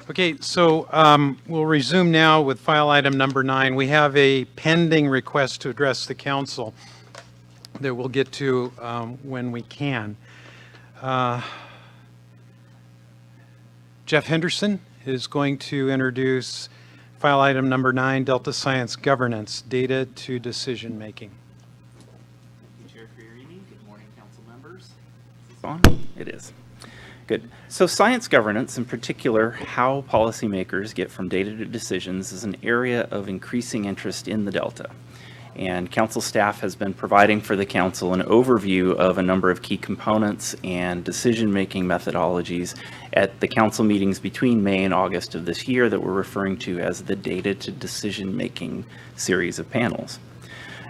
Okay, so we'll resume now with file item number 9. We have a pending request to address the council that we'll get to when we can. Jeff Henderson is going to introduce file item number 9, Delta Science Governance, Data to Decision Making. Thank you, Chair, for your evening. Good morning, council members. Is this on? It is. Good. So science governance, in particular, how policymakers get from data to decisions, is an area of increasing interest in the Delta. And council staff has been providing for the council an overview of a number of key components and decision-making methodologies at the council meetings between May and August of this year that we're referring to as the Data to Decision-Making series of panels.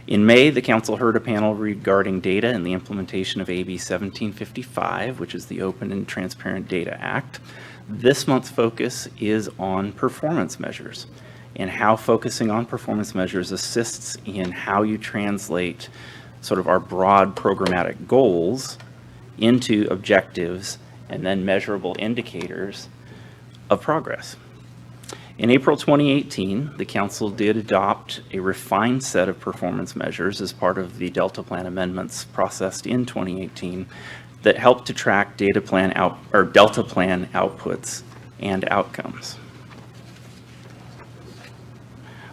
In May, the council heard a panel regarding data and the implementation of AB 1755, which is the Open and Transparent Data Act. This month's focus is on performance measures and how focusing on performance measures assists in how you translate sort of our broad programmatic goals into objectives and then measurable indicators of progress. In April 2018, the council did adopt a refined set of performance measures as part of the Delta Plan amendments processed in 2018 that helped to track Delta Plan outputs and outcomes.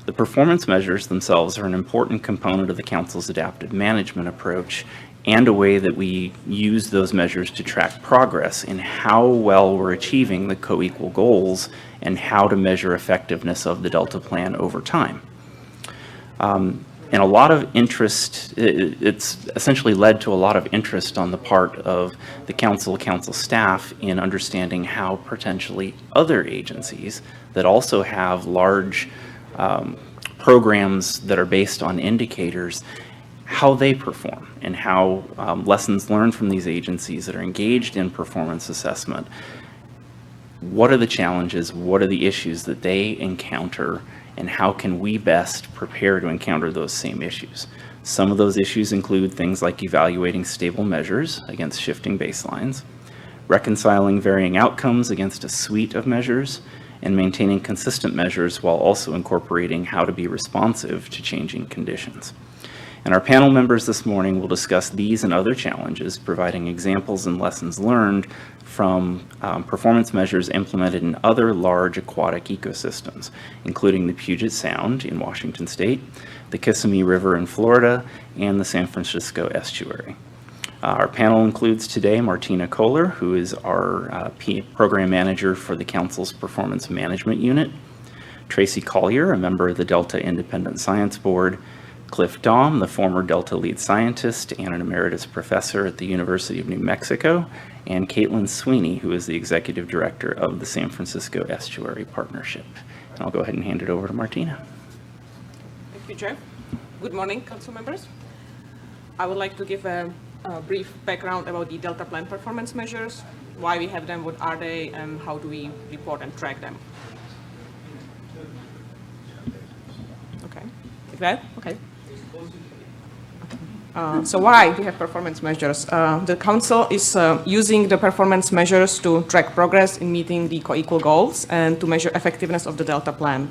The performance measures themselves are an important component of the council's adaptive management approach and a way that we use those measures to track progress in how well we're achieving the co-equal goals and how to measure effectiveness of the Delta Plan over time. And a lot of interest, it's essentially led to a lot of interest on the part of the council staff in understanding how potentially other agencies that also have large programs that are based on indicators, how they perform and how lessons learned from these agencies that are engaged in performance assessment. What are the challenges? What are the issues that they encounter? And how can we best prepare to encounter those same issues? Some of those issues include things like evaluating stable measures against shifting baselines, reconciling varying outcomes against a suite of measures, and maintaining consistent measures while also incorporating how to be responsive to changing conditions. And our panel members this morning will discuss these and other challenges, providing examples and lessons learned from performance measures implemented in other large aquatic ecosystems, including the Puget Sound in Washington State, the Kissimmee River in Florida, and the San Francisco Estuary. Our panel includes today Martina Kohler, who is our program manager for the council's performance management unit, Tracy Collier, a member of the Delta Independent Science Board, Cliff Daum, the former Delta lead scientist and an emeritus professor at the University of New Mexico, and Caitlin Sweeney, who is the executive director of the San Francisco Estuary Partnership. And I'll go ahead and hand it over to Martina. Thank you, Jeff. Good morning, council members. I would like to give a brief background about the Delta Plan performance measures, why we have them, what are they, and how do we report and track them. Okay, like that? Okay. So why we have performance measures? The council is using the performance measures to track progress in meeting the co-equal goals and to measure effectiveness of the Delta Plan.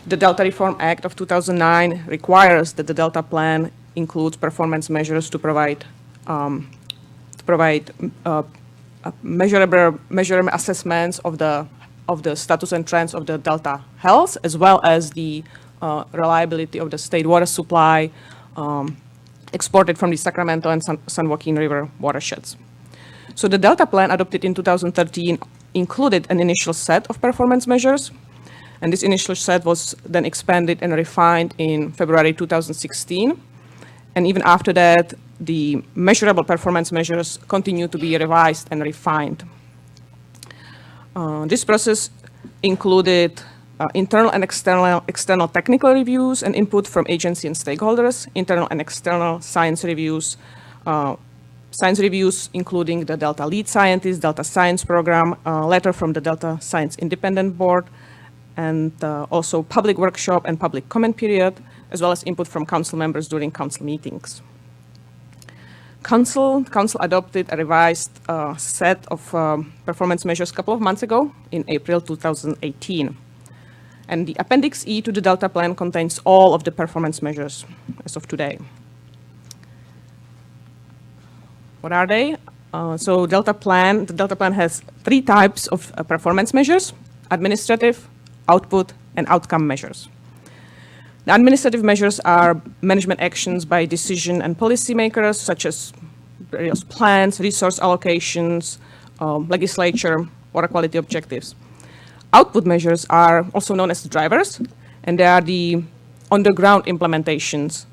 The Delta Reform Act of 2009 requires that the Delta Plan includes performance measures to provide measurable assessments of the status and trends of the Delta health, as well as the reliability of the state water supply exported from the Sacramento and San Joaquin River watersheds. So the Delta Plan adopted in 2013 included an initial set of performance measures, and this initial set was then expanded and refined in February 2016. And even after that, the measurable performance measures continue to be revised and refined. This process included internal and external technical reviews and input from agency and stakeholders, internal and external science reviews including the Delta lead scientist, Delta science program, letter from the Delta Science Independent Board, and also public workshop and public comment period, as well as input from council members during council meetings. Council adopted a revised set of performance measures a couple of months ago in April 2018. And the Appendix E to the Delta Plan contains all of the performance measures as of today. What are they? The Delta Plan has 3 types of performance measures: administrative, output, and outcome measures. The administrative measures are management actions by decision and policymakers, such as various plans, resource allocations, legislature, water quality objectives. Output measures are also known as drivers, and they are the on-the-ground implementations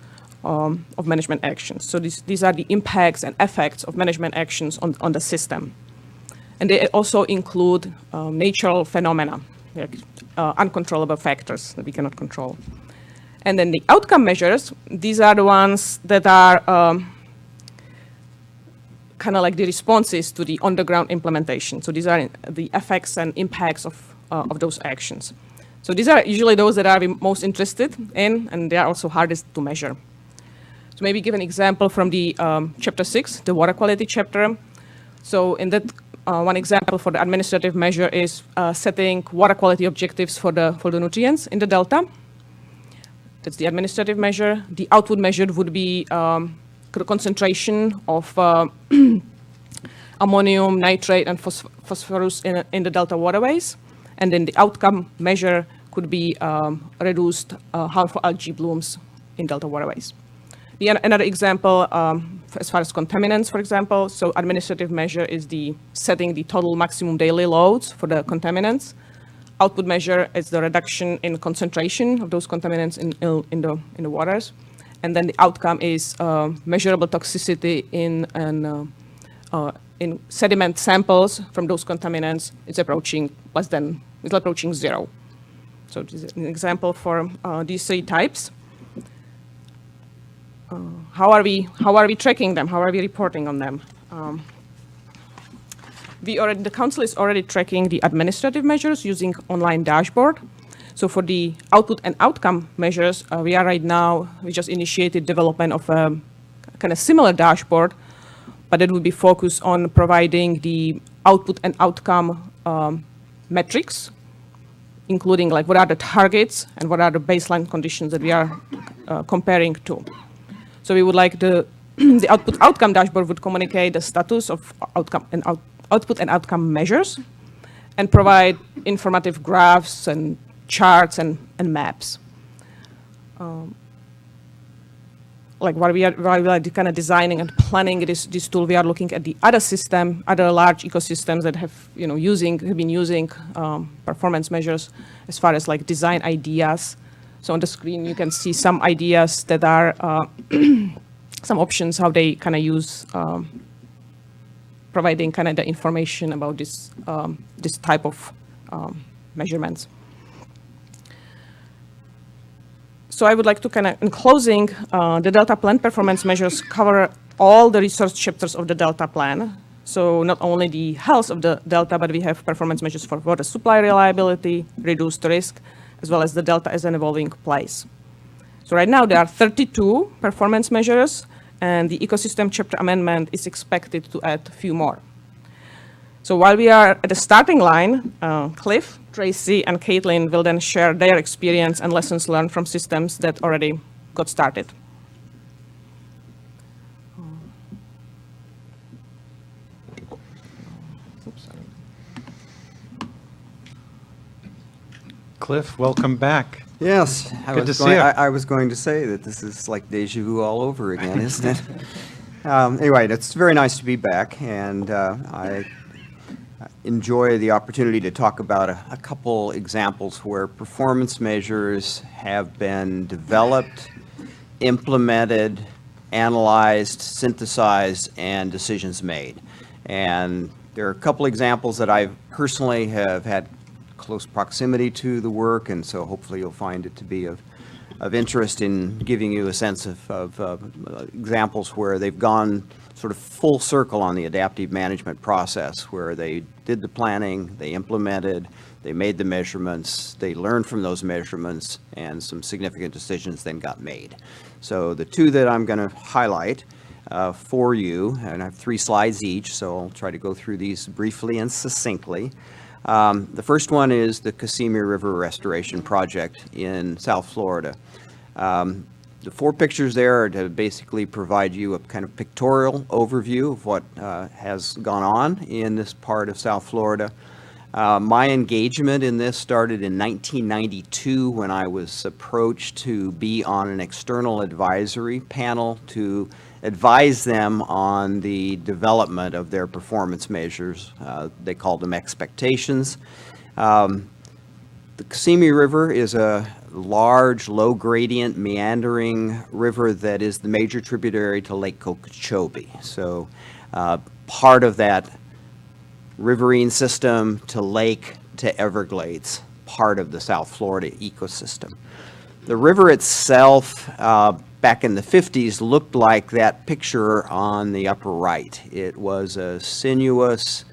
of management actions. So these are the impacts and effects of management actions on the system. And they also include natural phenomena, like uncontrollable factors that we cannot control. And then the outcome measures, these are the ones that are kind of like the responses to the on-the-ground implementation. So these are the effects and impacts of those actions. So these are usually those that are most interested in, and they are also hardest to measure. So maybe give an example from the Chapter 6, the water quality chapter. So in that, one example for the administrative measure is setting water quality objectives for the nutrients in the delta. That's the administrative measure. The output measure would be the concentration of ammonium, nitrate, and phosphorus in the delta waterways. And then the outcome measure could be reduced harmful algae blooms in delta waterways. Another example, as far as contaminants, for example, so administrative measure is the setting the total maximum daily loads for the contaminants. Output measure is the reduction in concentration of those contaminants in the waters. And then the outcome is measurable toxicity in sediment samples from those contaminants. It's approaching 0. So this is an example for these 3 types. How are we tracking them? How are we reporting on them? The council is already tracking the administrative measures using online dashboard. So for the output and outcome measures, we just initiated development of a kind of similar dashboard, but it will be focused on providing the output and outcome metrics, including like what are the targets and what are the baseline conditions that we are comparing to. So we would like the output outcome dashboard would communicate the status of outcome and output and outcome measures and provide informative graphs and charts and maps. Like while we are kind of designing and planning this tool, we are looking at the other large ecosystems that have been using performance measures as far as like design ideas. So on the screen you can see some ideas that are some options how they kind of use providing kind of the information about this type of measurements. So I would like to kind of, in closing, the Delta Plan performance measures cover all the resource chapters of the Delta Plan. So not only the health of the Delta, but we have performance measures for water supply reliability, reduced risk, as well as the Delta as an evolving place. So right now there are 32 performance measures, and the ecosystem chapter amendment is expected to add a few more. So while we are at the starting line, Cliff, Tracy, and Caitlin will then share their experience and lessons learned from systems that already got started. Cliff, welcome back. Yes, Good to see you. I was going to say that this is like deja vu all over again, isn't it? Anyway, it's very nice to be back, and I enjoy the opportunity to talk about a couple examples where performance measures have been developed, implemented, analyzed, synthesized, and decisions made. And there are a couple examples that I personally have had close proximity to the work, and so hopefully you'll find it to be of interest in giving you a sense of examples where they've gone sort of full circle on the adaptive management process, where they did the planning, they implemented, they made the measurements, they learned from those measurements, and some significant decisions then got made. So the 2 that I'm going to highlight for you, and I have 3 slides each, so I'll try to go through these briefly and succinctly. The first one is the Kissimmee River Restoration Project in South Florida. The 4 pictures there are to basically provide you a kind of pictorial overview of what has gone on in this part of South Florida. My engagement in this started in 1992 when I was approached to be on an external advisory panel to advise them on the development of their performance measures. They called them expectations. The Kissimmee River is a large, low-gradient, meandering river that is the major tributary to Lake Okeechobee. So part of that riverine system to lake to Everglades, part of the South Florida ecosystem. The river itself, back in the 50s, looked like that picture on the upper right. It was a sinuous,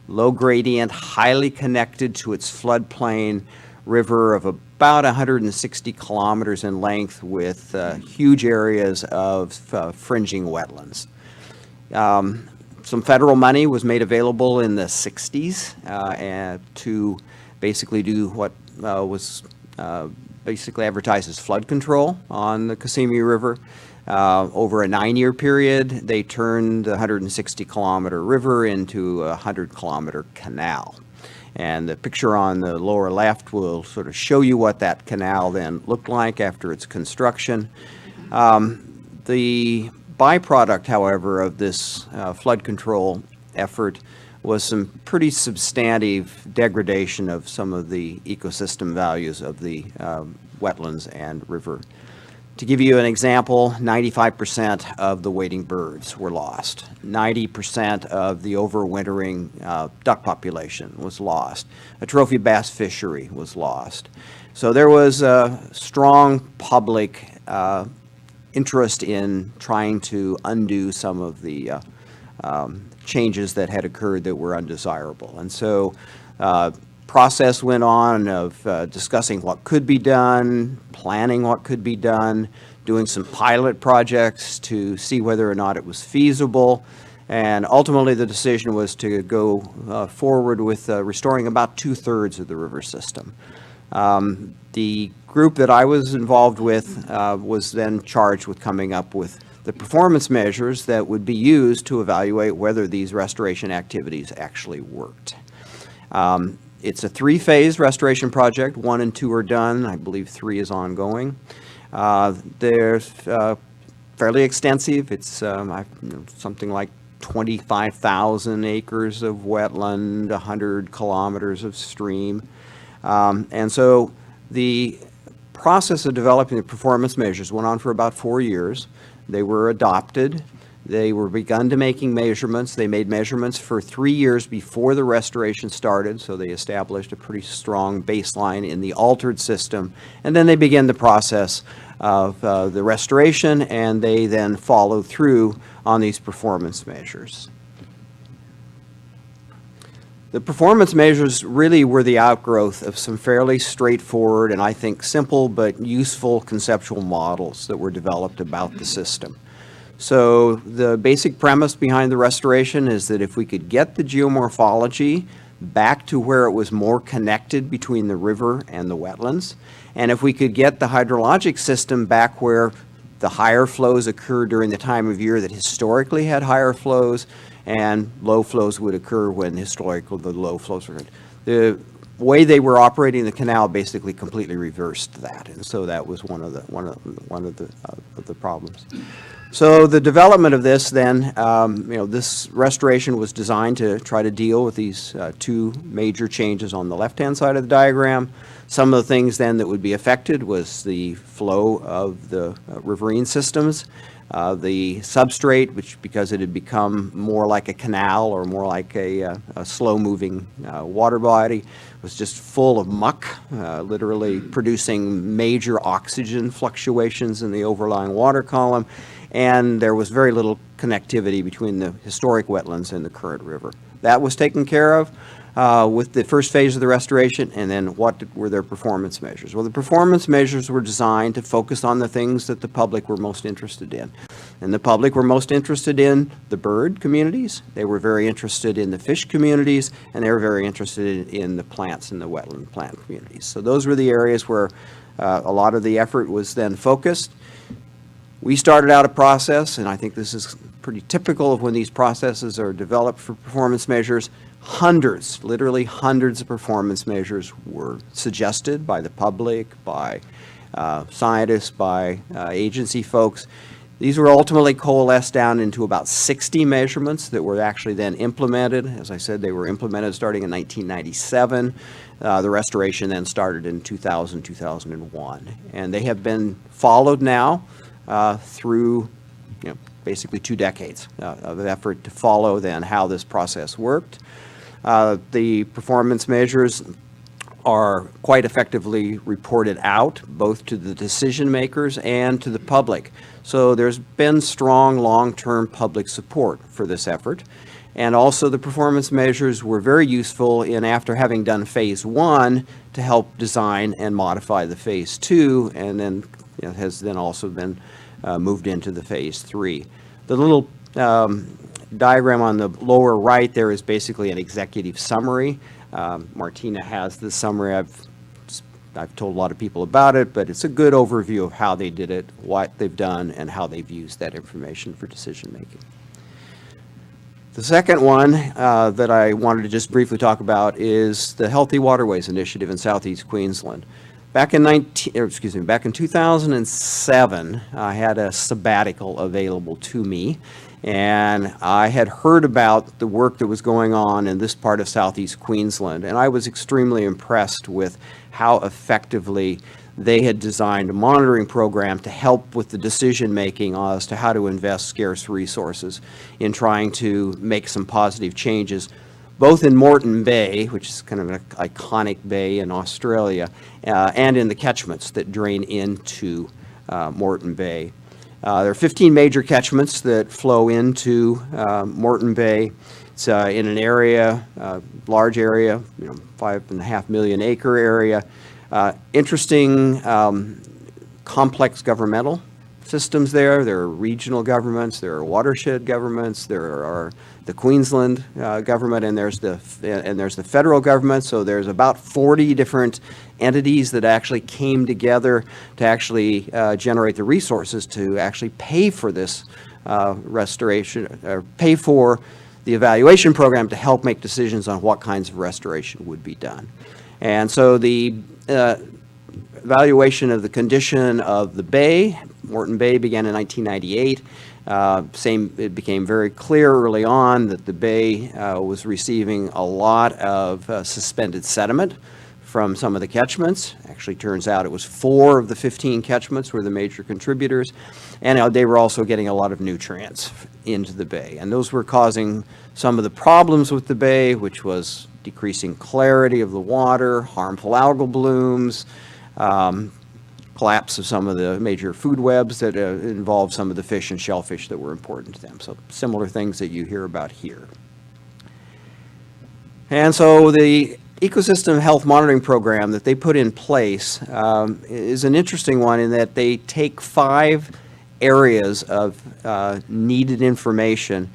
low gradient, highly connected to its floodplain river of about 160 kilometers in length with huge areas of fringing wetlands. Some federal money was made available in the 60s and to basically do what was basically advertised as flood control on the Kissimmee River. Over a 9-year period, they turned the 160-kilometer river into a 100-kilometer canal. And the picture on the lower left will sort of show you what that canal then looked like after its construction. The byproduct, however, of this flood control effort was some pretty substantive degradation of some of the ecosystem values of the wetlands and river. To give you an example, 95% of the wading birds were lost. 90% of the overwintering duck population was lost. A trophy bass fishery was lost. So there was a strong public interest in trying to undo some of the changes that had occurred that were undesirable. And so process went on of discussing what could be done, planning what could be done, doing some pilot projects to see whether or not it was feasible. And ultimately the decision was to go forward with restoring about 2/3 of the river system. The group that I was involved with was then charged with coming up with the performance measures that would be used to evaluate whether these restoration activities actually worked. It's a 3-phase restoration project. 1 and 2 are done. I believe 3 is ongoing. They're fairly extensive. It's something like 25,000 acres of wetland, 100 kilometers of stream. And so the process of developing the performance measures went on for about 4 years. They were adopted. They were begun to making measurements. They made measurements for 3 years before the restoration started, so they established a pretty strong baseline in the altered system. And then they began the process of the restoration, and they then followed through on these performance measures. The performance measures really were the outgrowth of some fairly straightforward and I think simple but useful conceptual models that were developed about the system. So the basic premise behind the restoration is that if we could get the geomorphology back to where it was more connected between the river and the wetlands, and if we could get the hydrologic system back where the higher flows occur during the time of year that historically had higher flows, and low flows would occur when historically the low flows were good. The way they were operating the canal basically completely reversed that, and so that was one of the problems. So the development of this then, this restoration was designed to try to deal with these 2 major changes on the left-hand side of the diagram. Some of the things then that would be affected was the flow of the riverine systems. The substrate, which because it had become more like a canal or more like a slow-moving water body, was just full of muck, literally producing major oxygen fluctuations in the overlying water column, and there was very little connectivity between the historic wetlands and the current river. That was taken care of with the first phase of the restoration, and then what were their performance measures? Well, the performance measures were designed to focus on the things that the public were most interested in. And the public were most interested in the bird communities, they were very interested in the fish communities, and they were very interested in the plants and the wetland plant communities. So those were the areas where a lot of the effort was then focused. We started out a process, and I think this is pretty typical of when these processes are developed for performance measures. Hundreds, literally hundreds of performance measures were suggested by the public, by scientists, by agency folks. These were ultimately coalesced down into about 60 measurements that were actually then implemented. As I said, they were implemented starting in 1997. The restoration then started in 2000, 2001. And they have been followed now through basically 2 decades of effort to follow then how this process worked. The performance measures are quite effectively reported out, both to the decision makers and to the public. So there's been strong long-term public support for this effort. And also the performance measures were very useful in, after having done phase 1, to help design and modify the phase 2, and then has then also been moved into the phase 3. The little diagram on the lower right there is basically an executive summary. Martina has this summary. I've told a lot of people about it, but it's a good overview of how they did it, what they've done, and how they've used that information for decision making. The second one that I wanted to just briefly talk about is the Healthy Waterways Initiative in Southeast Queensland. Back in 2007, I had a sabbatical available to me, and I had heard about the work that was going on in this part of Southeast Queensland, and I was extremely impressed with how effectively they had designed a monitoring program to help with the decision-making as to how to invest scarce resources in trying to make some positive changes, both in Moreton Bay, which is kind of an iconic bay in Australia, and in the catchments that drain into Moreton Bay. There are 15 major catchments that flow into Moreton Bay. It's in an area, large area, 5.5 million acre area. Interesting, complex governmental systems there. There are regional governments, there are watershed governments, there are the Queensland government, and there's the federal government. So there's about 40 different entities that actually came together to actually generate the resources to actually pay for this restoration, or pay for the evaluation program to help make decisions on what kinds of restoration would be done. And so the evaluation of the condition of the bay, Moreton Bay, began in 1998. It became very clear early on that the bay was receiving a lot of suspended sediment from some of the catchments. Actually, turns out it was 4 of the 15 catchments were the major contributors, and they were also getting a lot of nutrients into the bay. And those were causing some of the problems with the bay, which was decreasing clarity of the water, harmful algal blooms, collapse of some of the major food webs that involved some of the fish and shellfish that were important to them. So similar things that you hear about here. And so the ecosystem health monitoring program that they put in place is an interesting one in that they take 5 areas of needed information,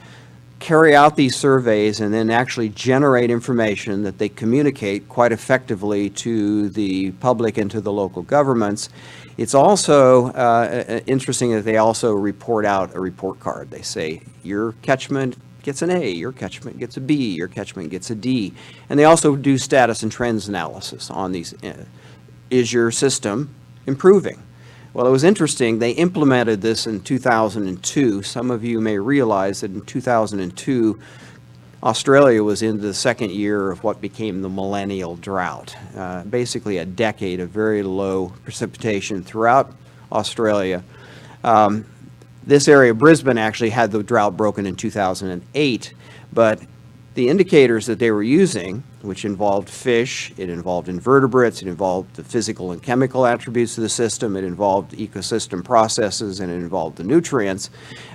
carry out these surveys, and then actually generate information that they communicate quite effectively to the public and to the local governments. It's also interesting that they also report out a report card. They say, your catchment gets an A, your catchment gets a B, your catchment gets a D. And they also do status and trends analysis on these. Is your system improving? Well, it was interesting. They implemented this in 2002. Some of you may realize that in 2002, Australia was into the second year of what became the millennial drought. Basically a decade of very low precipitation throughout Australia. This area, Brisbane, actually had the drought broken in 2008, but the indicators that they were using, which involved fish, it involved invertebrates, it involved the physical and chemical attributes of the system, it involved ecosystem processes, and it involved the nutrients.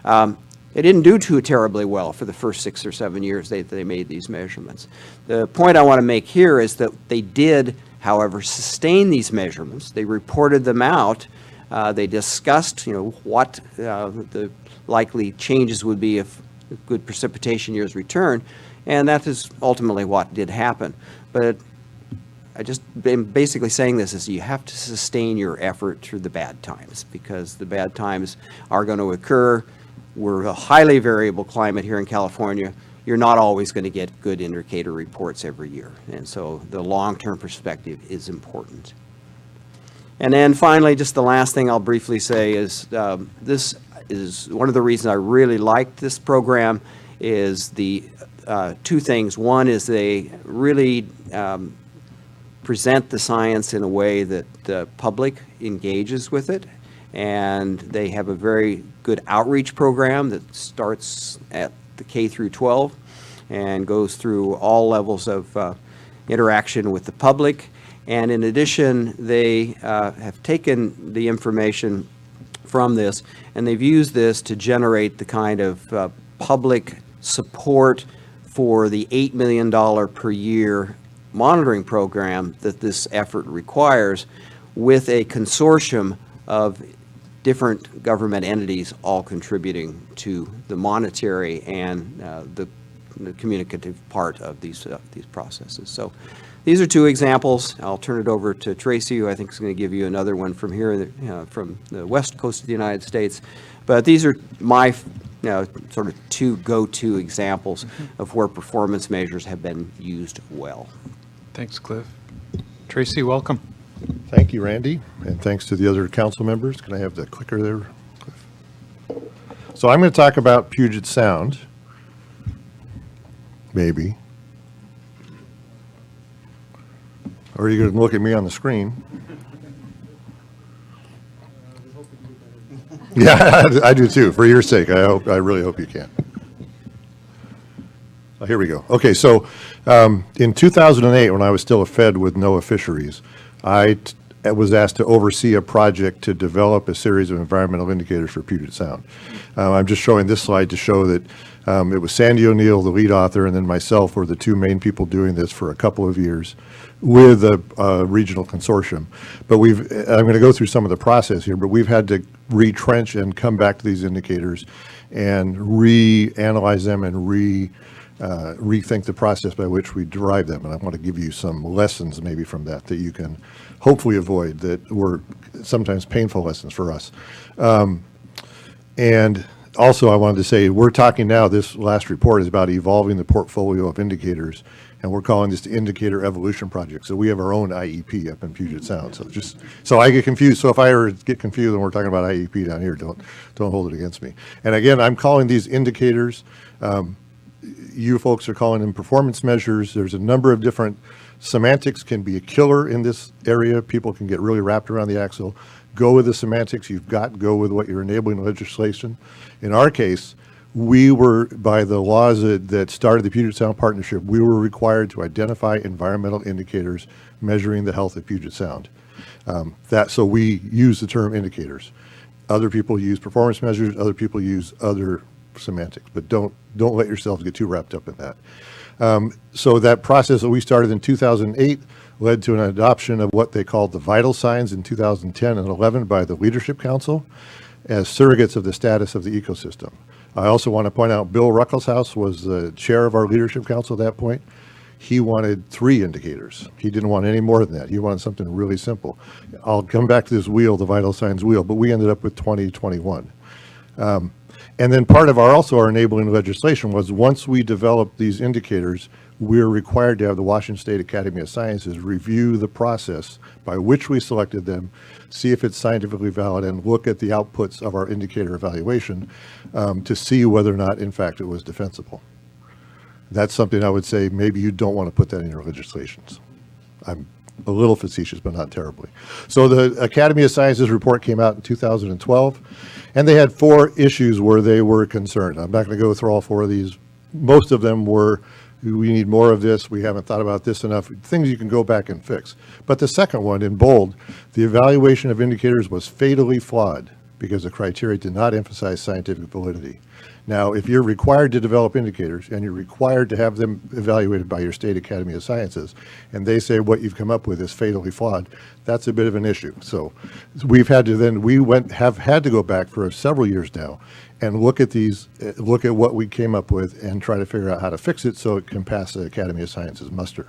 It didn't do too terribly well for the first 6 or 7 years they made these measurements. The point I want to make here is that they did, however, sustain these measurements. They reported them out They discussed, what the likely changes would be if good precipitation years return, and that is ultimately what did happen. But I just been basically saying this is you have to sustain your effort through the bad times, because the bad times are going to occur. We're a highly variable climate here in California. You're not always going to get good indicator reports every year, and so the long-term perspective is important. And then finally, just the last thing I'll briefly say is this is one of the reasons I really liked this program is the two things. One is they really present the science in a way that the public engages with it, and they have a very good outreach program that starts at the K through 12 and goes through all levels of interaction with the public. And in addition, they have taken the information from this and they've used this to generate the kind of public support for the $8 million per year monitoring program that this effort requires, with a consortium of different government entities all contributing to the monetary and the communicative part of these processes. So these are two examples. I'll turn it over to Tracy, who I think is going to give you another one from here, from the west coast of the United States. But these are my sort of two go-to examples of where performance measures have been used well. Thanks, Cliff. Tracy, welcome. Thank you, Randy, and thanks to the other council members. Can I have the clicker there, Cliff? So I'm going to talk about Puget Sound, maybe. Or are you going to look at me on the screen? Yeah, I do too. For your sake, I really hope you can. Oh, here we go. Okay, so in 2008, when I was still a Fed with NOAA Fisheries, I was asked to oversee a project to develop a series of environmental indicators for Puget Sound. I'm just showing this slide to show that it was Sandy O'Neill, the lead author, and then myself were the two main people doing this for a couple of years with a regional consortium. But I'm going to go through some of the process here, but we've had to retrench and come back to these indicators and reanalyze them and rethink the process by which we derive them. And I want to give you some lessons maybe from that you can hopefully avoid, that were sometimes painful lessons for us. And also I wanted to say, we're talking now, this last report is about evolving the portfolio of indicators, and we're calling this the Indicator Evolution Project. So we have our own IEP up in Puget Sound. So I get confused. So if I ever get confused and we're talking about IEP down here, don't hold it against me. And again, I'm calling these indicators. You folks are calling them performance measures. There's a number of different semantics can be a killer in this area. People can get really wrapped around the axle. Go with the semantics you've got. Go with what you're enabling legislation. In our case, we were, by the laws that started the Puget Sound Partnership, we were required to identify environmental indicators measuring the health of Puget Sound. So we use the term indicators. Other people use performance measures. Other people use other semantics, but don't let yourselves get too wrapped up in that. So that process that we started in 2008 led to an adoption of what they called the vital signs in 2010 and 11 by the Leadership Council as surrogates of the status of the ecosystem. I also want to point out Bill Ruckelshaus was the chair of our Leadership Council at that point. He wanted 3 indicators. He didn't want any more than that. He wanted something really simple. I'll come back to this wheel, the vital signs wheel, but we ended up with 2021. And then part of our enabling legislation was, once we developed these indicators, we're required to have the Washington State Academy of Sciences review the process by which we selected them, see if it's scientifically valid, and look at the outputs of our indicator evaluation to see whether or not, in fact, it was defensible. That's something I would say maybe you don't want to put that in your legislations. I'm a little facetious, but not terribly. So the Academy of Sciences report came out in 2012, and they had 4 issues where they were concerned. I'm not going to go through all 4 of these. Most of them were, we need more of this, we haven't thought about this enough, things you can go back and fix. But the second one, in bold, the evaluation of indicators was fatally flawed because the criteria did not emphasize scientific validity. Now, if you're required to develop indicators and you're required to have them evaluated by your state Academy of Sciences, and they say what you've come up with is fatally flawed, that's a bit of an issue. So we've had to then, have had to go back for several years now and look at what we came up with and try to figure out how to fix it so it can pass the Academy of Sciences muster.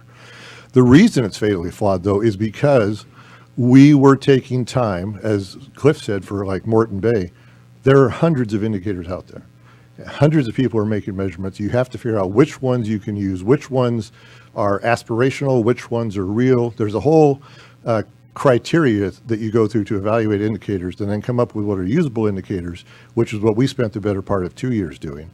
The reason it's fatally flawed, though, is because we were taking time, as Cliff said, for like Morton Bay. There are hundreds of indicators out there. Hundreds of people are making measurements. You have to figure out which ones you can use, which ones are aspirational, which ones are real. There's a whole criteria that you go through to evaluate indicators and then come up with what are usable indicators, which is what we spent the better part of 2 years doing.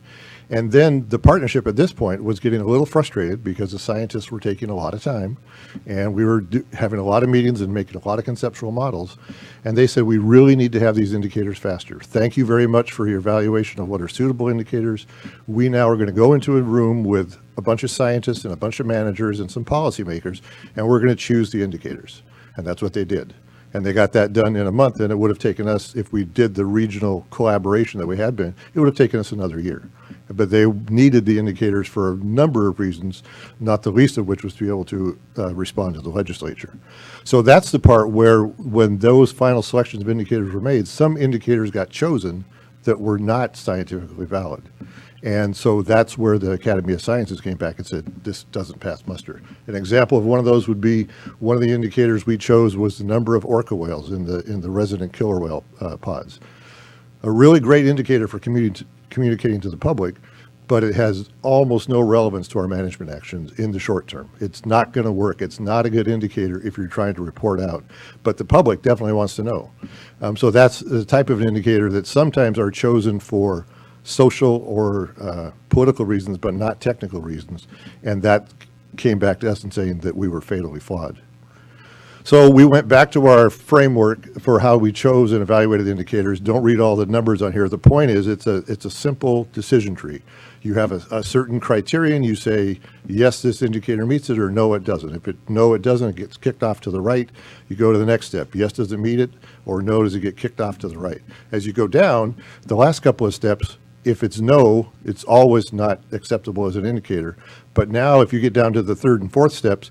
And then the partnership at this point was getting a little frustrated because the scientists were taking a lot of time, and we were having a lot of meetings and making a lot of conceptual models. And they said, we really need to have these indicators faster. Thank you very much for your evaluation of what are suitable indicators. We now are going to go into a room with a bunch of scientists and a bunch of managers and some policymakers, and we're going to choose the indicators. And that's what they did. And they got that done in a month, and it would have taken us, if we did the regional collaboration that we had been, it would have taken us another year. But they needed the indicators for a number of reasons, not the least of which was to be able to respond to the legislature. So that's the part where, when those final selections of indicators were made, some indicators got chosen that were not scientifically valid. And so that's where the Academy of Sciences came back and said, this doesn't pass muster. An example of one of those would be, one of the indicators we chose was the number of orca whales in the resident killer whale pods. A really great indicator for communicating to the public, but it has almost no relevance to our management actions in the short term. It's not going to work. It's not a good indicator if you're trying to report out, but the public definitely wants to know. So that's the type of indicator that sometimes are chosen for social or political reasons, but not technical reasons. And that came back to us and saying that we were fatally flawed. So we went back to our framework for how we chose and evaluated indicators. Don't read all the numbers on here. The point is, it's a simple decision tree. You have a certain criterion. You say, yes, this indicator meets it, or no, it doesn't. If no, it doesn't, it gets kicked off to the right. You go to the next step. Yes, does it meet it? Or no, does it get kicked off to the right? As you go down, the last couple of steps, if it's no, it's always not acceptable as an indicator. But now, if you get down to the third and fourth steps,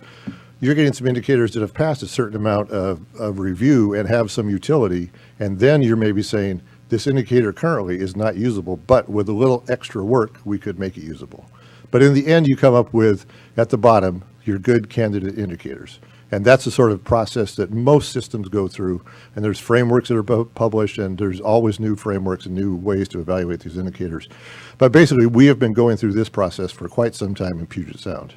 you're getting some indicators that have passed a certain amount of review and have some utility, and then you're maybe saying, this indicator currently is not usable, but with a little extra work, we could make it usable. But in the end, you come up with, at the bottom, your good candidate indicators. And that's the sort of process that most systems go through, and there's frameworks that are published, and there's always new frameworks and new ways to evaluate these indicators. But basically, we have been going through this process for quite some time in Puget Sound.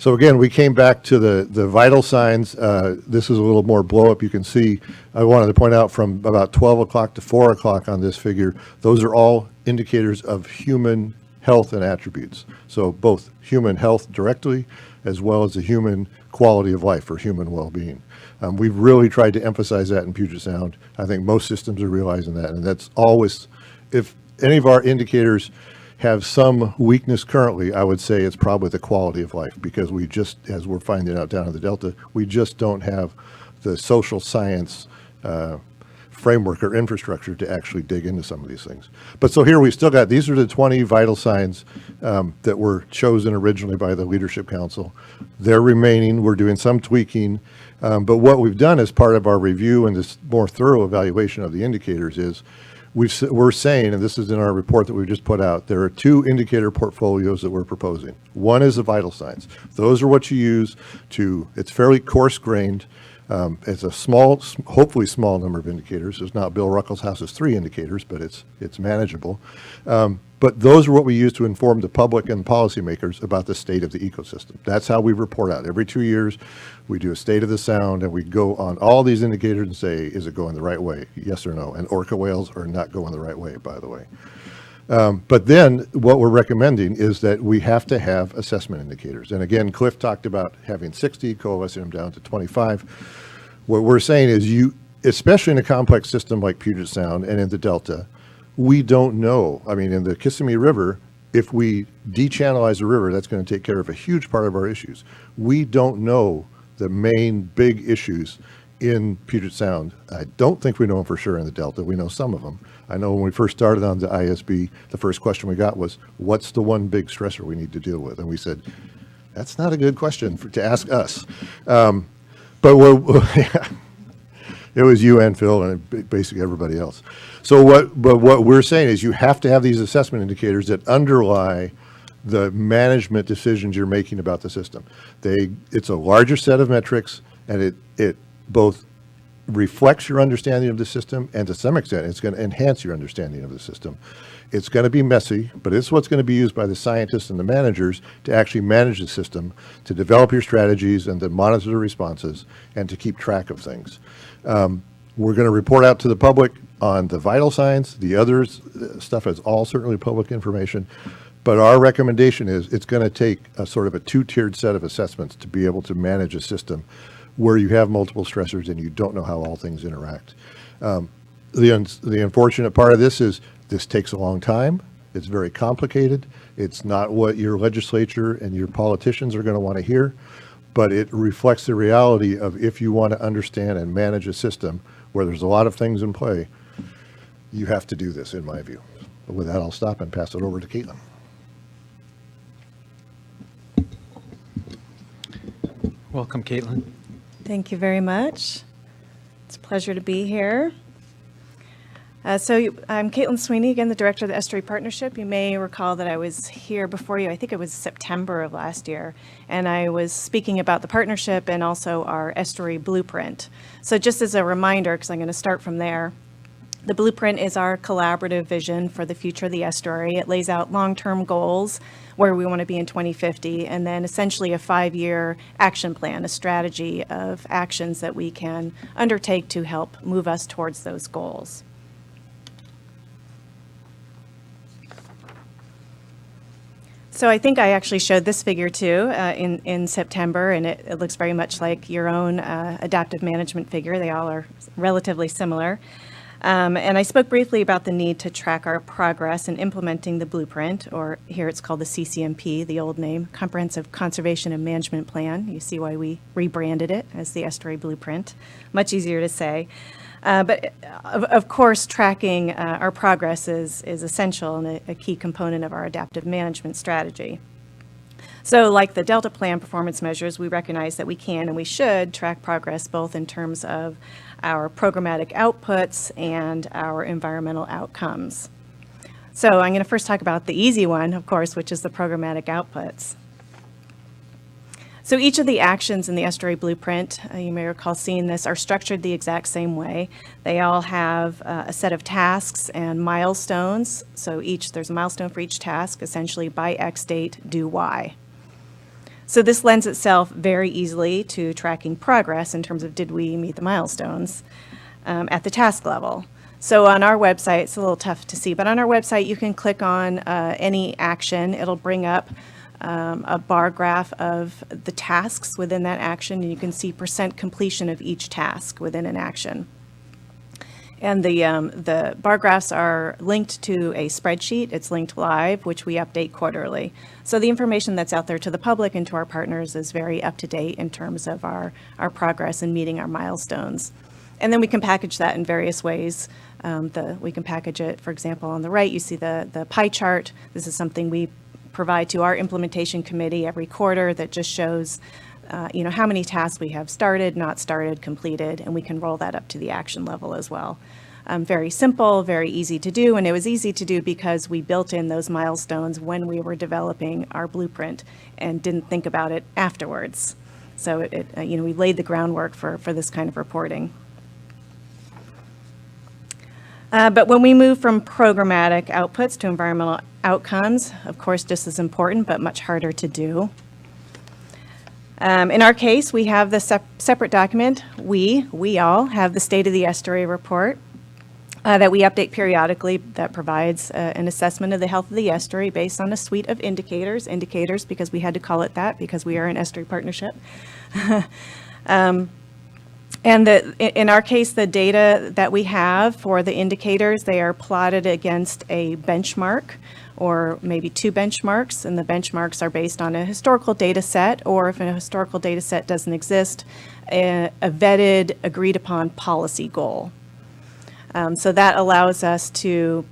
So again, we came back to the vital signs. This is a little more blow up. You can see, I wanted to point out from about 12 o'clock to 4 o'clock on this figure, those are all indicators of human health and attributes. So both human health directly, as well as the human quality of life or human well-being. We've really tried to emphasize that in Puget Sound. I think most systems are realizing that, and that's always, if any of our indicators have some weakness currently, I would say it's probably the quality of life, because we just, as we're finding out down in the Delta, we just don't have the social science framework or infrastructure to actually dig into some of these things. But so here we still got, these are the 20 vital signs that were chosen originally by the Leadership Council. They're remaining. We're doing some tweaking. But what we've done as part of our review and this more thorough evaluation of the indicators is, we're saying, and this is in our report that we just put out, there are 2 indicator portfolios that we're proposing. One is the vital signs. Those are what you use to, it's fairly coarse-grained. It's a small, hopefully small number of indicators. There's not, Bill Ruckelshaus has 3 indicators, but it's manageable. But those are what we use to inform the public and policymakers about the state of the ecosystem. That's how we report out. Every 2 years, we do a state of the sound, and we go on all these indicators and say, is it going the right way? Yes or no? And orca whales are not going the right way, by the way. But then what we're recommending is that we have to have assessment indicators. And again, Cliff talked about having 60, coalescing them down to 25. What we're saying is, you, especially in a complex system like Puget Sound and in the Delta, we don't know. I mean, in the Kissimmee River, if we dechannelize the river, that's going to take care of a huge part of our issues. We don't know the main big issues in Puget Sound. I don't think we know them for sure in the Delta. We know some of them. I know when we first started on the ISB, the first question we got was, what's the one big stressor we need to deal with? And we said, that's not a good question to ask us. But it was you and Phil and basically everybody else. So what we're saying is you have to have these assessment indicators that underlie the management decisions you're making about the system. It's a larger set of metrics, and it both reflects your understanding of the system, and to some extent, it's going to enhance your understanding of the system. It's going to be messy, but it's what's going to be used by the scientists and the managers to actually manage the system, to develop your strategies and to monitor the responses and to keep track of things. We're going to report out to the public on the vital signs. The other stuff is all certainly public information. But our recommendation is it's going to take a sort of a two-tiered set of assessments to be able to manage a system where you have multiple stressors and you don't know how all things interact. The unfortunate part of this is this takes a long time. It's very complicated. It's not what your legislature and your politicians are going to want to hear, but it reflects the reality of if you want to understand and manage a system where there's a lot of things in play, you have to do this, in my view. But with that, I'll stop and pass it over to Caitlin. Welcome, Caitlin. Thank you very much. It's a pleasure to be here. I'm Caitlin Sweeney, again, the Director of the Estuary Partnership. You may recall that I was here before you, I think it was September of last year, and I was speaking about the partnership and also our estuary blueprint. So just as a reminder, because I'm going to start from there, the blueprint is our collaborative vision for the future of the estuary. It lays out long-term goals, where we want to be in 2050, and then essentially a 5-year action plan, a strategy of actions that we can undertake to help move us towards those goals. So I think I actually showed this figure too in September, and it looks very much like your own adaptive management figure. They all are relatively similar. And I spoke briefly about the need to track our progress in implementing the blueprint, or here it's called the CCMP, the old name, Comprehensive Conservation and Management Plan. You see why we rebranded it as the Estuary Blueprint. Much easier to say. But of course, tracking our progress is essential and a key component of our adaptive management strategy. So like the Delta Plan performance measures, we recognize that we can and we should track progress both in terms of our programmatic outputs and our environmental outcomes. So I'm going to first talk about the easy one, of course, which is the programmatic outputs. So each of the actions in the Estuary Blueprint, you may recall seeing this, are structured the exact same way. They all have a set of tasks and milestones. So there's a milestone for each task, essentially by X date, do Y. So this lends itself very easily to tracking progress in terms of did we meet the milestones at the task level. So on our website, it's a little tough to see, but on our website you can click on any action. It'll bring up a bar graph of the tasks within that action, and you can see % completion of each task within an action. And the bar graphs are linked to a spreadsheet. It's linked live, which we update quarterly. So the information that's out there to the public and to our partners is very up to date in terms of our progress in meeting our milestones. And then we can package that in various ways. We can package it, for example, on the right, you see the pie chart. This is something we provide to our implementation committee every quarter that just shows how many tasks we have started, not started, completed, and we can roll that up to the action level as well. Very simple, very easy to do, and it was easy to do because we built in those milestones when we were developing our blueprint and didn't think about it afterwards. So we laid the groundwork for this kind of reporting. But when we move from programmatic outputs to environmental outcomes, of course, just as important, but much harder to do. In our case, we have the separate document. We all have the State of the Estuary report that we update periodically that provides an assessment of the health of the estuary based on a suite of indicators because we had to call it that because we are an estuary partnership. And in our case, the data that we have for the indicators, they are plotted against a benchmark or maybe 2 benchmarks, and the benchmarks are based on a historical data set, or if a historical data set doesn't exist, a vetted, agreed upon policy goal. So that allows us to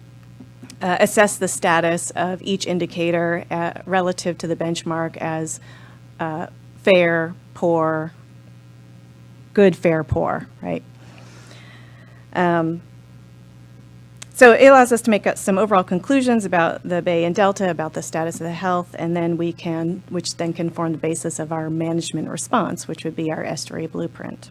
assess the status of each indicator relative to the benchmark as fair, poor, good, fair, poor, right? So it allows us to make some overall conclusions about the Bay and Delta, about the status of the health, and then which then can form the basis of our management response, which would be our estuary blueprint.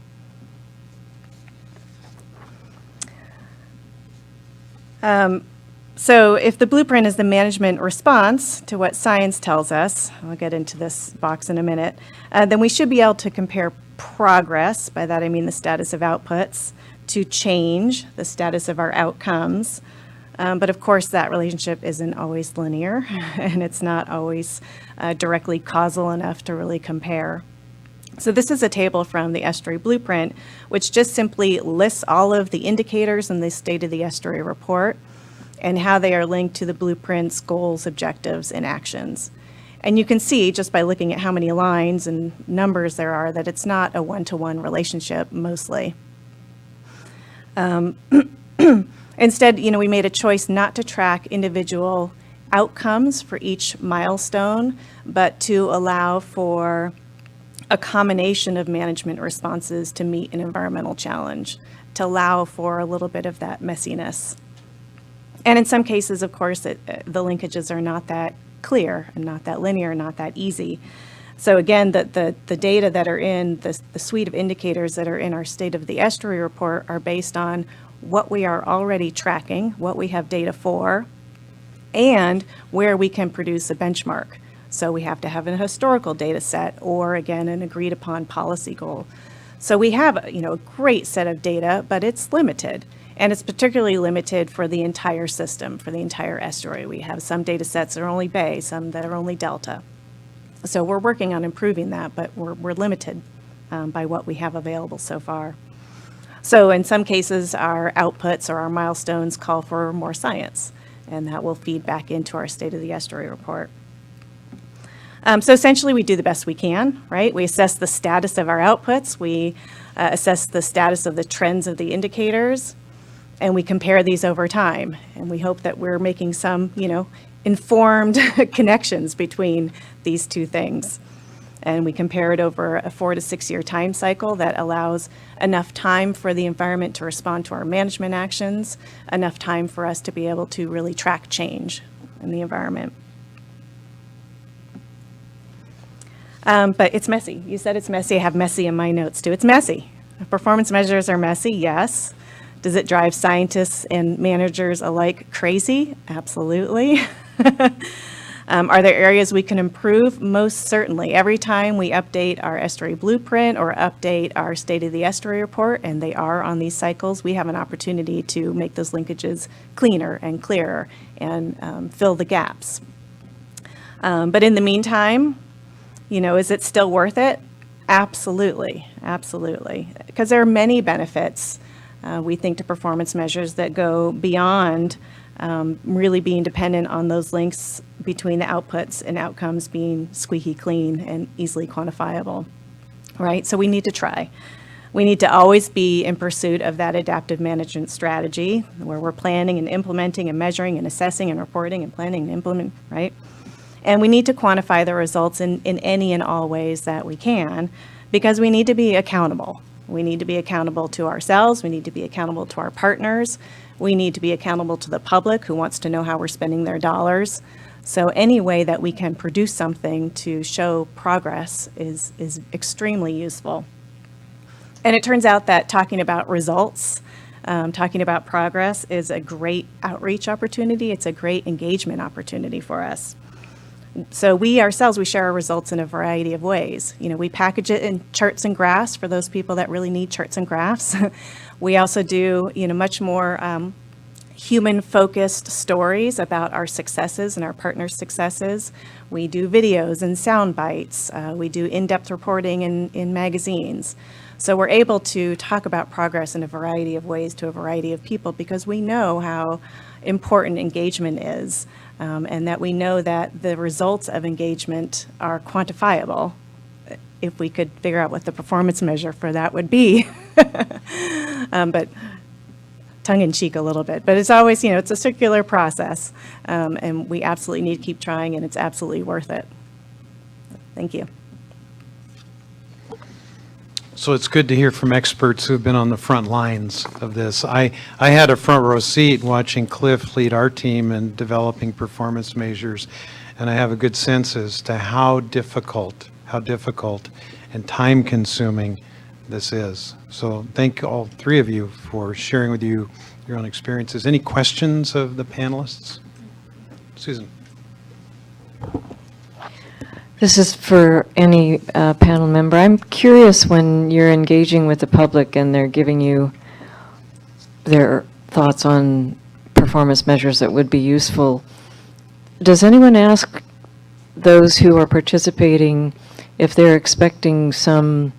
So if the blueprint is the management response to what science tells us, I'll get into this box in a minute, then we should be able to compare progress, by that I mean the status of outputs, to change, the status of our outcomes. But of course, that relationship isn't always linear, and it's not always directly causal enough to really compare. So this is a table from the estuary blueprint, which just simply lists all of the indicators in the State of the Estuary report and how they are linked to the blueprint's goals, objectives, and actions. And you can see, just by looking at how many lines and numbers there are, that it's not a one-to-one relationship mostly. Instead, we made a choice not to track individual outcomes for each milestone, but to allow for a combination of management responses to meet an environmental challenge, to allow for a little bit of that messiness. And in some cases, of course, the linkages are not that clear and not that linear, not that easy. So again, the data that are in the suite of indicators that are in our State of the Estuary report are based on what we are already tracking, what we have data for, and where we can produce a benchmark. So we have to have a historical data set or, again, an agreed upon policy goal. So we have, a great set of data, but it's limited. And it's particularly limited for the entire system, for the entire estuary. We have some data sets that are only Bay, some that are only Delta. So we're working on improving that, but we're limited by what we have available so far. So in some cases, our outputs or our milestones call for more science, and that will feed back into our State of the Estuary report. So essentially, we do the best we can, right? We assess the status of our outputs. We assess the status of the trends of the indicators, and we compare these over time. And we hope that we're making some, informed connections between these two things. And we compare it over a 4 to 6 year time cycle that allows enough time for the environment to respond to our management actions, enough time for us to be able to really track change in the environment. But it's messy. You said it's messy. I have messy in my notes too. It's messy. Performance measures are messy, yes. Does it drive scientists and managers alike crazy? Absolutely. Are there areas we can improve? Most certainly. Every time we update our estuary blueprint or update our State of the Estuary report, and they are on these cycles, we have an opportunity to make those linkages cleaner and clearer and fill the gaps. But in the meantime, is it still worth it? Absolutely, absolutely. Because there are many benefits, we think, to performance measures that go beyond really being dependent on those links between the outputs and outcomes being squeaky clean and easily quantifiable, right? So we need to try. We need to always be in pursuit of that adaptive management strategy where we're planning and implementing and measuring and assessing and reporting and planning and implement, right? And we need to quantify the results in any and all ways that we can, because we need to be accountable. We need to be accountable to ourselves. We need to be accountable to our partners. We need to be accountable to the public who wants to know how we're spending their dollars. So any way that we can produce something to show progress is extremely useful. And it turns out that talking about results, talking about progress is a great outreach opportunity. It's a great engagement opportunity for us. So we ourselves, we share our results in a variety of ways. We package it in charts and graphs for those people that really need charts and graphs. We also do, much more human-focused stories about our successes and our partners' successes. We do videos and sound bites. We do in-depth reporting in magazines. So we're able to talk about progress in a variety of ways to a variety of people because we know how important engagement is and that we know that the results of engagement are quantifiable. If we could figure out what the performance measure for that would be. But tongue-in-cheek a little bit, but it's always, it's a circular process, and we absolutely need to keep trying, and it's absolutely worth it. Thank you. So it's good to hear from experts who've been on the front lines of this. I had a front row seat watching Cliff lead our team in developing performance measures, and I have a good sense as to how difficult and time-consuming this is. So thank all three of you for sharing with you your own experiences. Any questions of the panelists? Susan. This is for any panel member. I'm curious, when you're engaging with the public and they're giving you their thoughts on performance measures that would be useful, does anyone ask those who are participating if they're expecting some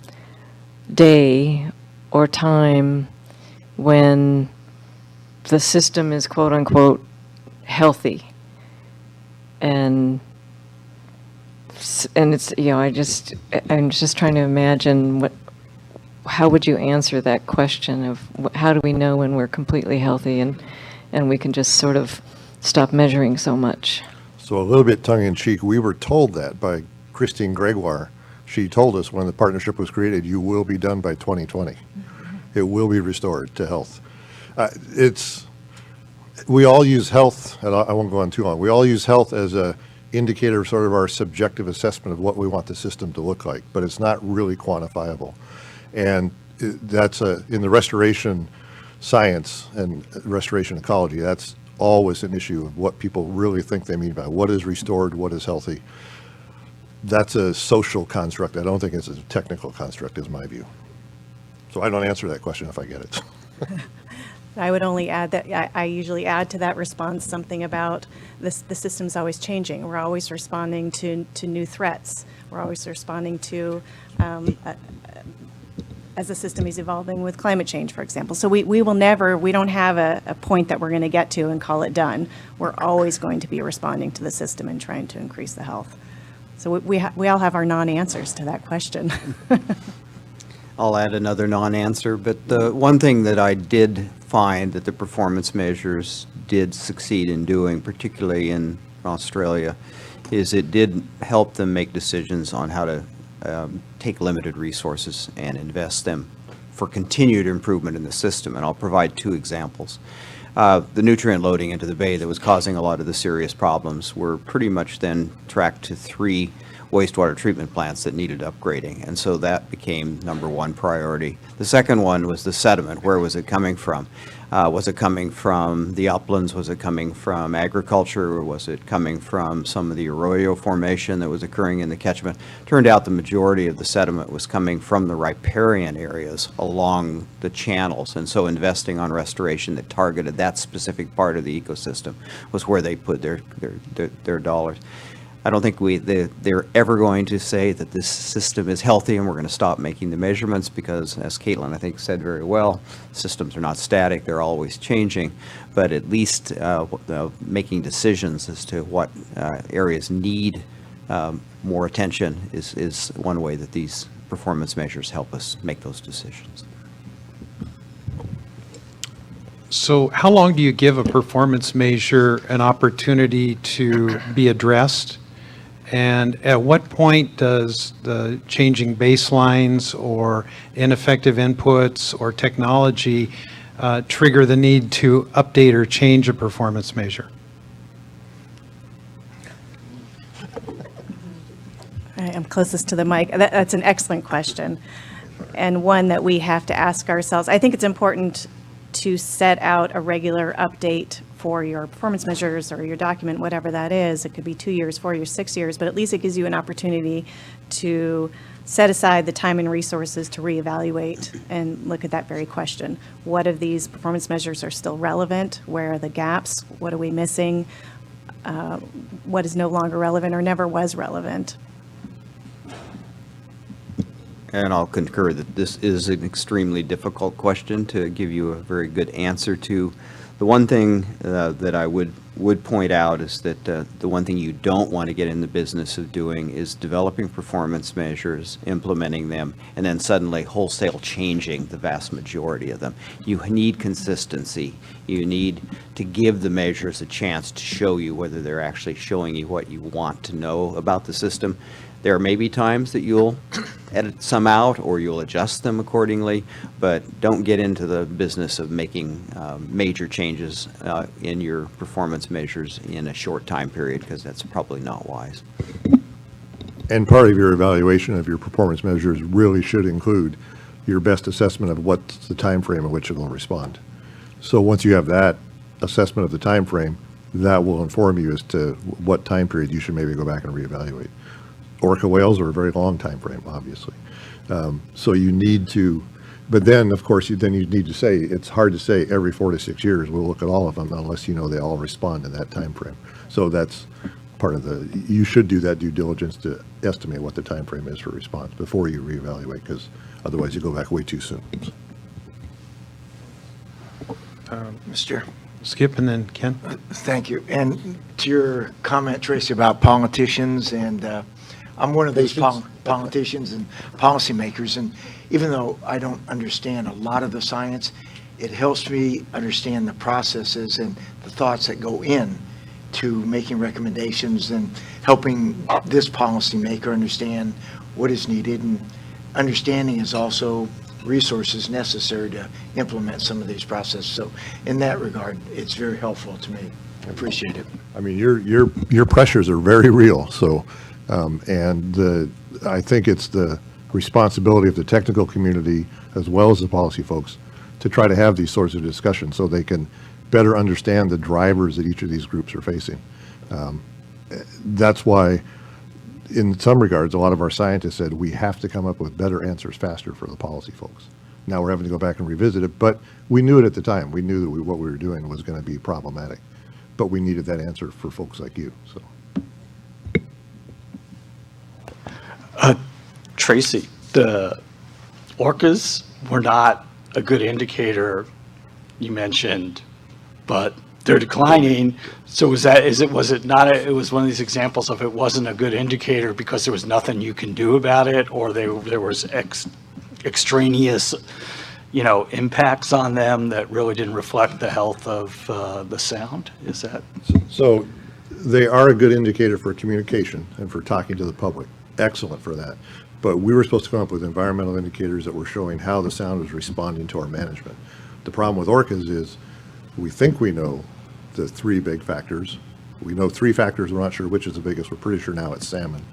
day or time when the system is quote unquote healthy? And it's, I'm just trying to imagine how would you answer that question of how do we know when we're completely healthy and we can just sort of stop measuring so much? So a little bit tongue-in-cheek, we were told that by Christine Gregoire. She told us when the partnership was created, you will be done by 2020. It will be restored to health. We all use health, and I won't go on too long, we all use health as a indicator of sort of our subjective assessment of what we want the system to look like, but it's not really quantifiable. And that's in the restoration science and restoration ecology, that's always an issue of what people really think they mean by what is restored, what is healthy. That's a social construct. I don't think it's a technical construct, is my view. So I don't answer that question if I get it. I would only add that I usually add to that response something about this, the system's always changing. We're always responding to new threats. We're always responding to, as the system is evolving with climate change, for example. So we don't have a point that we're going to get to and call it done. We're always going to be responding to the system and trying to increase the health. So we all have our non-answers to that question. I'll add another non-answer, but the one thing that I did find that the performance measures did succeed in doing, particularly in Australia, is it did help them make decisions on how to take limited resources and invest them for continued improvement in the system. And I'll provide two examples. The nutrient loading into the bay that was causing a lot of the serious problems were pretty much then tracked to 3 wastewater treatment plants that needed upgrading, and so that became number one priority. The second one was the sediment. Where was it coming from? Was it coming from the uplands? Was it coming from agriculture? Or was it coming from some of the arroyo formation that was occurring in the catchment? Turned out the majority of the sediment was coming from the riparian areas along the channels, and so investing on restoration that targeted that specific part of the ecosystem was where they put their dollars. I don't think they're ever going to say that this system is healthy and we're going to stop making the measurements because, as Caitlin, I think, said very well, systems are not static, they're always changing, but at least making decisions as to what areas need more attention is one way that these performance measures help us make those decisions. So how long do you give a performance measure an opportunity to be addressed? And at what point does the changing baselines or ineffective inputs or technology trigger the need to update or change a performance measure? I am closest to the mic. That's an excellent question, and one that we have to ask ourselves. I think it's important to set out a regular update for your performance measures or your document, whatever that is. It could be 2 years, 4 years, 6 years, but at least it gives you an opportunity to set aside the time and resources to reevaluate and look at that very question. What of these performance measures are still relevant? Where are the gaps? What are we missing? What is no longer relevant or never was relevant? And I'll concur that this is an extremely difficult question to give you a very good answer to. The one thing that I would point out is that the one thing you don't want to get in the business of doing is developing performance measures, implementing them, and then suddenly wholesale changing the vast majority of them. You need consistency. You need to give the measures a chance to show you whether they're actually showing you what you want to know about the system. There may be times that you'll edit some out or you'll adjust them accordingly, but don't get into the business of making major changes in your performance measures in a short time period, because that's probably not wise. And part of your evaluation of your performance measures really should include your best assessment of what's the time frame in which it will respond. So once you have that assessment of the time frame, that will inform you as to what time period you should maybe go back and reevaluate. Orca whales are a very long time frame, obviously. So you need to, but then, of course, you need to say, it's hard to say every 4 to 6 years we'll look at all of them unless you know they all respond in that time frame. So that's part of you should do that due diligence to estimate what the time frame is for response before you reevaluate, because otherwise you go back way too soon. Mr. Chair. Skip and then Ken. Thank you. And to your comment, Tracy, about politicians, and I'm one of those politicians and policymakers, and even though I don't understand a lot of the science, it helps me understand the processes and the thoughts that go in to making recommendations and helping this policymaker understand what is needed, and understanding is also resources necessary to implement some of these processes. So in that regard, it's very helpful to me. I appreciate it. I mean, your pressures are very real. So, and I think it's the responsibility of the technical community as well as the policy folks to try to have these sorts of discussions so they can better understand the drivers that each of these groups are facing. That's why, in some regards, a lot of our scientists said we have to come up with better answers faster for the policy folks. Now we're having to go back and revisit it, but we knew it at the time. We knew that what we were doing was going to be problematic, but we needed that answer for folks like you. So, Tracy, the orcas were not a good indicator, you mentioned, but they're declining. So was it not, it was one of these examples of it wasn't a good indicator because there was nothing you can do about it, or there was extraneous, impacts on them that really didn't reflect the health of the sound? Is that? so they are a good indicator for communication and for talking to the public. Excellent for that. But we were supposed to come up with environmental indicators that were showing how the sound was responding to our management. The problem with orcas is we think we know the 3 big factors. We know 3 factors. We're not sure which is the biggest. We're pretty sure now it's salmon.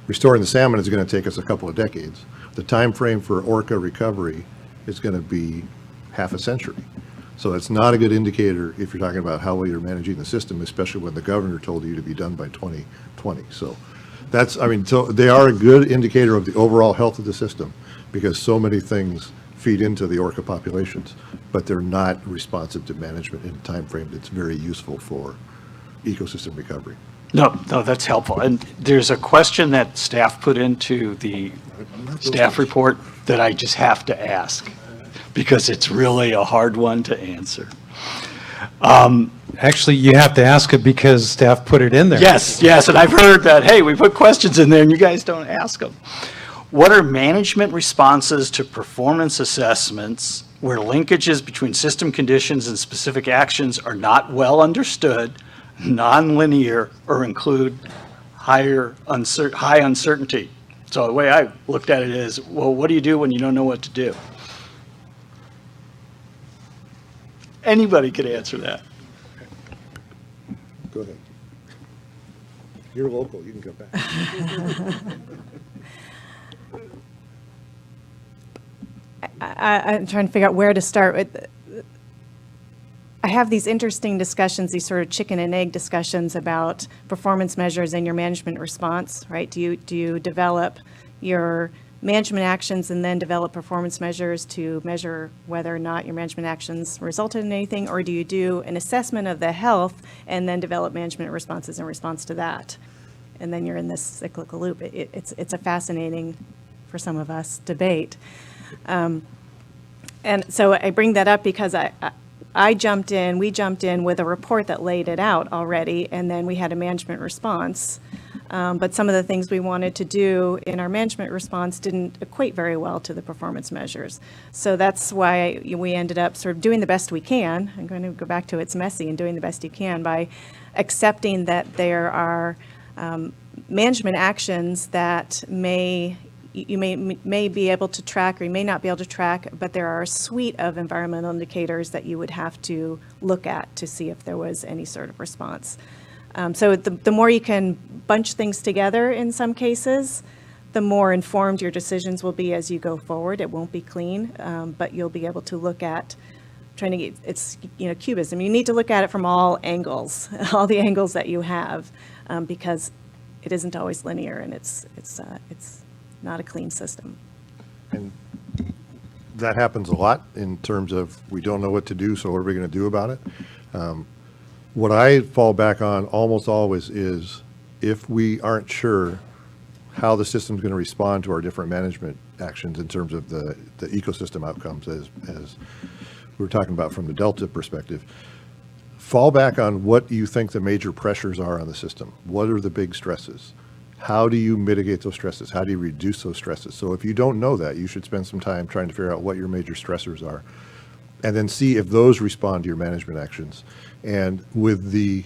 Restoring the salmon is going to take us a couple of decades. The time frame for orca recovery is going to be half a century. So it's not a good indicator if you're talking about how well you're managing the system, especially when the governor told you to be done by 2020. So so they are a good indicator of the overall health of the system because so many things feed into the orca populations, but they're not responsive to management in a time frame that's very useful for ecosystem recovery. No, that's helpful. And there's a question that staff put into the staff report that I just have to ask because it's really a hard one to answer. Actually, you have to ask it because staff put it in there. Yes, and I've heard that, hey, we put questions in there and you guys don't ask them. What are management responses to performance assessments where linkages between system conditions and specific actions are not well understood, nonlinear, or include high uncertainty? So the way I looked at it is, well, what do you do when you don't know what to do? Anybody could answer that. Go ahead. You're local, you can come back. I'm trying to figure out where to start. I have these interesting discussions, these sort of chicken and egg discussions about performance measures and your management response, right? Do you develop your management actions and then develop performance measures to measure whether or not your management actions resulted in anything, or do you do an assessment of the health and then develop management responses in response to that? And then you're in this cyclical loop. It's a fascinating, for some of us, debate. And so I bring that up because we jumped in with a report that laid it out already, and then we had a management response. But some of the things we wanted to do in our management response didn't equate very well to the performance measures. So that's why we ended up sort of doing the best we can. I'm going to go back to it's messy and doing the best you can by accepting that there are management actions that you may be able to track or you may not be able to track, but there are a suite of environmental indicators that you would have to look at to see if there was any sort of response. So the more you can bunch things together in some cases, the more informed your decisions will be as you go forward. It won't be clean, but you'll be able to look at trying to get, it's, cubism. You need to look at it from all angles, all the angles that you have, because it isn't always linear and it's not a clean system. And that happens a lot in terms of we don't know what to do, so what are we going to do about it? What I fall back on almost always is if we aren't sure how the system's going to respond to our different management actions in terms of the ecosystem outcomes, as we were talking about from the Delta perspective, fall back on what you think the major pressures are on the system. What are the big stresses? How do you mitigate those stresses? How do you reduce those stresses? So if you don't know that, you should spend some time trying to figure out what your major stressors are, and then see if those respond to your management actions. And with the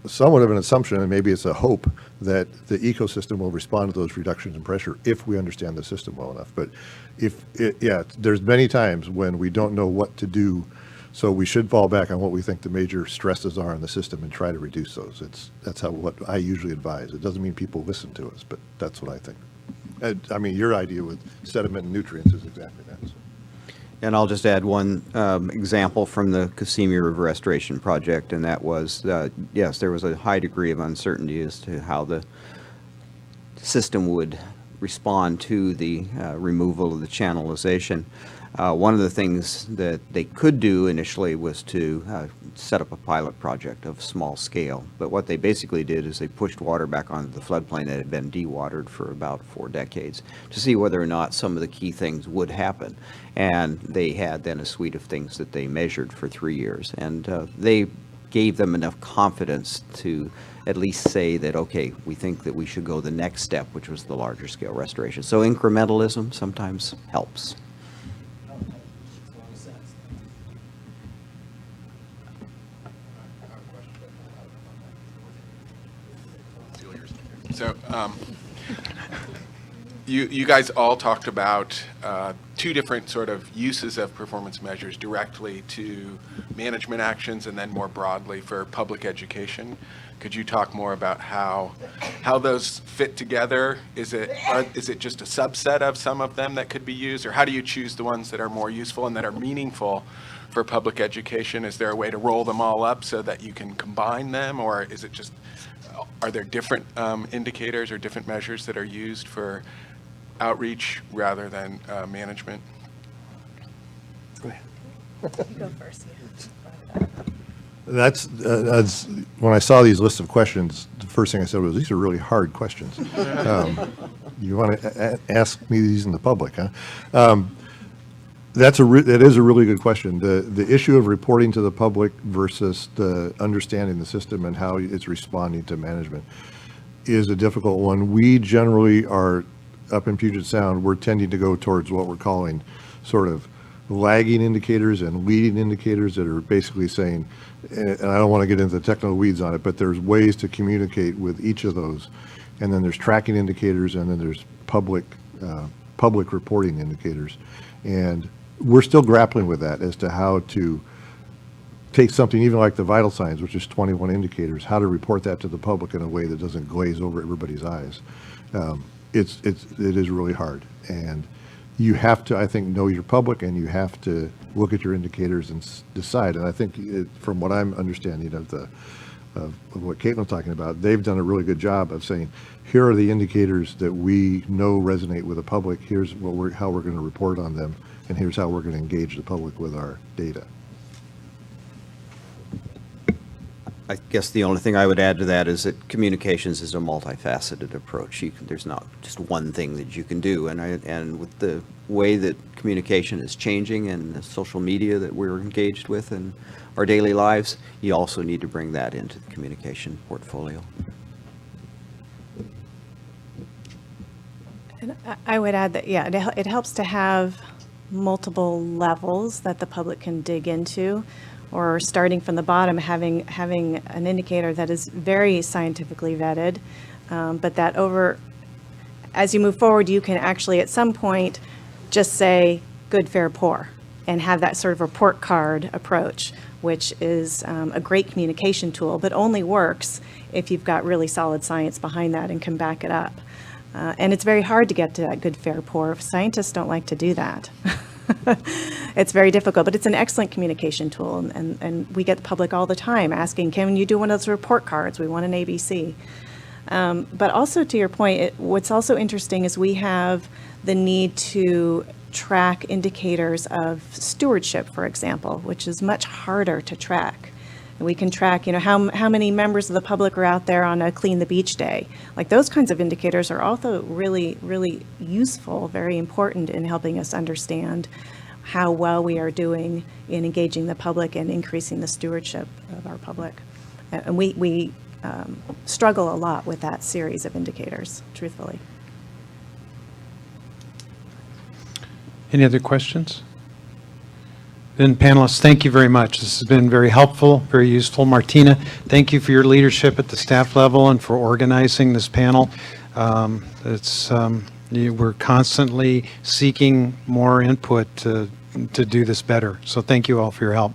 somewhat of an assumption, and maybe it's a hope, that the ecosystem will respond to those reductions in pressure if we understand the system well enough. But there's many times when we don't know what to do, so we should fall back on what we think the major stresses are in the system and try to reduce those. That's what I usually advise. It doesn't mean people listen to us, but that's what I think. I mean, your idea with sediment and nutrients is exactly that. So. And I'll just add one example from the Kissimmee River Restoration Project, and that was, yes, there was a high degree of uncertainty as to how the system would respond to the removal of the channelization. One of the things that they could do initially was to set up a pilot project of small scale. But what they basically did is they pushed water back onto the floodplain that had been dewatered for about 4 decades to see whether or not some of the key things would happen. And they had then a suite of things that they measured for 3 years. And they gave them enough confidence to at least say that, okay, we think that we should go the next step, which was the larger scale restoration. So incrementalism sometimes helps. So you guys all talked about 2 different sort of uses of performance measures, directly to management actions and then more broadly for public education. Could you talk more about how those fit together? Is it just a subset of some of them that could be used, or how do you choose the ones that are more useful and that are meaningful for public education? Is there a way to roll them all up so that you can combine them, or is it just, are there different indicators or different measures that are used for outreach rather than management? Go first. That's when I saw these lists of questions, the first thing I said was, these are really hard questions. You want to ask me these in the public, huh? That is a really good question. The issue of reporting to the public versus the understanding the system and how it's responding to management is a difficult one. We generally are, up in Puget Sound, we're tending to go towards what we're calling sort of lagging indicators and leading indicators that are basically saying, and I don't want to get into the technical weeds on it, but there's ways to communicate with each of those. And then there's tracking indicators, and then there's public reporting indicators. And we're still grappling with that as to how to take something even like the vital signs, which is 21 indicators, how to report that to the public in a way that doesn't glaze over everybody's eyes. It is really hard. And you have to, I think, know your public, and you have to look at your indicators and decide. And I think from what I'm understanding of what Caitlin's talking about, they've done a really good job of saying, here are the indicators that we know resonate with the public. Here's how we're going to report on them, and here's how we're going to engage the public with our data. I guess the only thing I would add to that is that communications is a multifaceted approach. There's not just one thing that you can do, and with the way that communication is changing and the social media that we're engaged with in our daily lives, you also need to bring that into the communication portfolio. And I would add that, yeah, it helps to have multiple levels that the public can dig into, or starting from the bottom, having an indicator that is very scientifically vetted, but that as you move forward, you can actually at some point just say good, fair, poor, and have that sort of report card approach, which is a great communication tool, but only works if you've got really solid science behind that and can back it up. And it's very hard to get to that good, fair, poor. Scientists don't like to do that. It's very difficult, but it's an excellent communication tool. And we get the public all the time asking, can you do one of those report cards? We want an ABC. But also to your point, what's also interesting is we have the need to track indicators of stewardship, for example, which is much harder to track. And we can track, how many members of the public are out there on a Clean the Beach Day. Like those kinds of indicators are also really, really useful, very important in helping us understand how well we are doing in engaging the public and increasing the stewardship of our public. And we struggle a lot with that series of indicators, truthfully. Any other questions? Then panelists, thank you very much. This has been very helpful, very useful. Martina, thank you for your leadership at the staff level and for organizing this panel. We're constantly seeking more input to do this better. So thank you all for your help.